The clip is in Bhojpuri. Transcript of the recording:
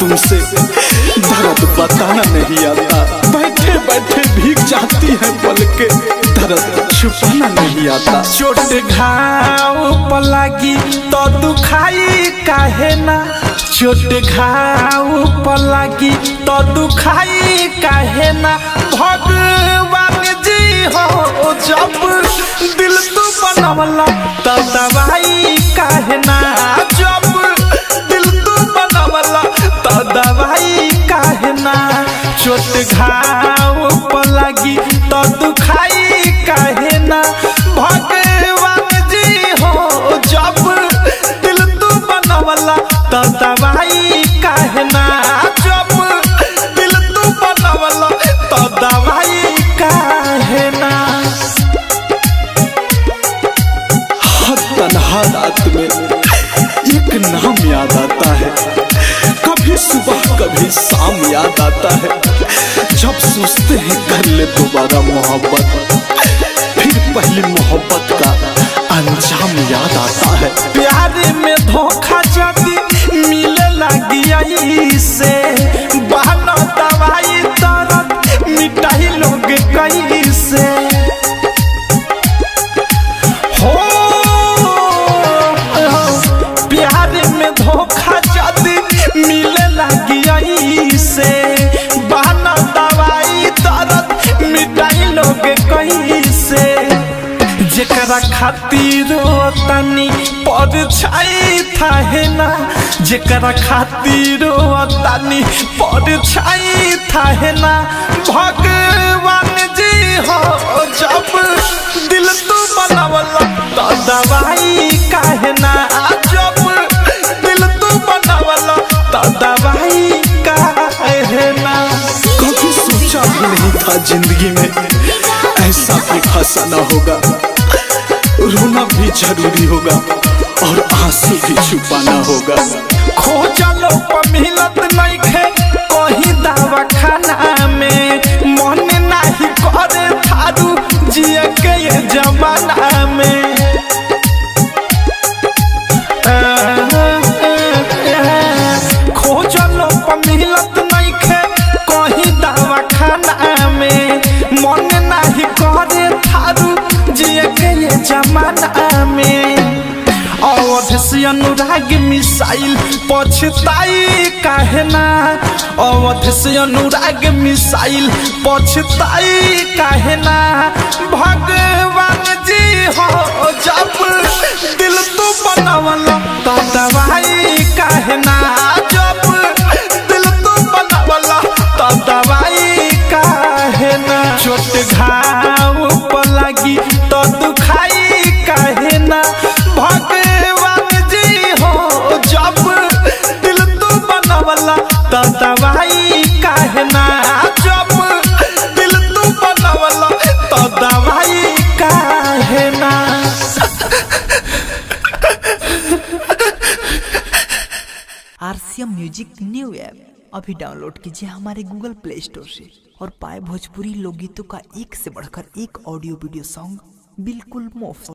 तुमसे दर्द बताना नहीं आता। बैठे बैठे भीग जाती है पलके, दर्द छुपाना नहीं आता। चोट घाव पर लागी तो दुखाई काहे ना, चोट घाव पर लागी तो दुखाई काहे ना। भगवान जी हो जब दिल तू बनवला तो दवाई काहे ना, जब दिल तू बनवला तो दवाई काहे ना। चोट घाव पर लागी तो दुखाई काहे ना। भगवान जी हो जब दिल तू बनवला तो दवाई काहे ना, जब दिल तू बनवला तो दवाई काहे ना। हर तन्हा रात में एक नाम याद आता है, कभी सुबह कभी शाम याद आता है। जब सोचते हैं कर ले दोबारा मोहब्बत, फिर पहली मोहब्बत का अंजाम याद आता है। प्यार में धोखा जदी मिले लगी से, बहाना दवाई दर्द मिटाई लोग कैसे हो। प्यार में धोखा जदी मिले लगी से, बहाना दवाई दर्द मिटाई लोग कैसे। जेकरा खातिर तनी परछाई थाहे ना, जेकरा खातिर तनी परछाई थाहे ना। भगवान जी हो जब दिल तू बनवला तो दवाई काहे ना, जब दिल तू बनवला तो दवाई काहे ना। कभी सोचा भी नहीं था जिंदगी में ऐसा भी फंसाना होगा। रोना भी जरूरी होगा और आंसू भी छुपाना होगा। खोजलो पर मिलत नहीं खे कहीं दवा खाना में, मन नहीं करे थारू जिए के ये जमाना में। खोजलो पर मिलत नहीं खे कहीं दवा खाना में, मन नहीं करे थारू जिए के ये जमाना में। अवध से अनुराग मिसाइल पछताई काहे ना, अवध से अनुराग मिसाइल पछताई काहे ना। भगवान जी हो जब दिल तू बनवला तो दवाई काहे ना, जब दिल तू बनवला तो दवाई काहे ना। चोट घाव पर लागी तो दुखाई काहे ना। भगवान जी हो जब दिल तू बनवला तो दवाई काहे ना, जब दिल तू बनवला तो दवाई काहे ना। RCM म्यूजिक न्यू ऐप अभी डाउनलोड कीजिए हमारे गूगल प्ले स्टोर से और पाए भोजपुरी लोकगीतों का एक से बढ़कर एक ऑडियो वीडियो सॉन्ग बिल्कुल मुफ्त।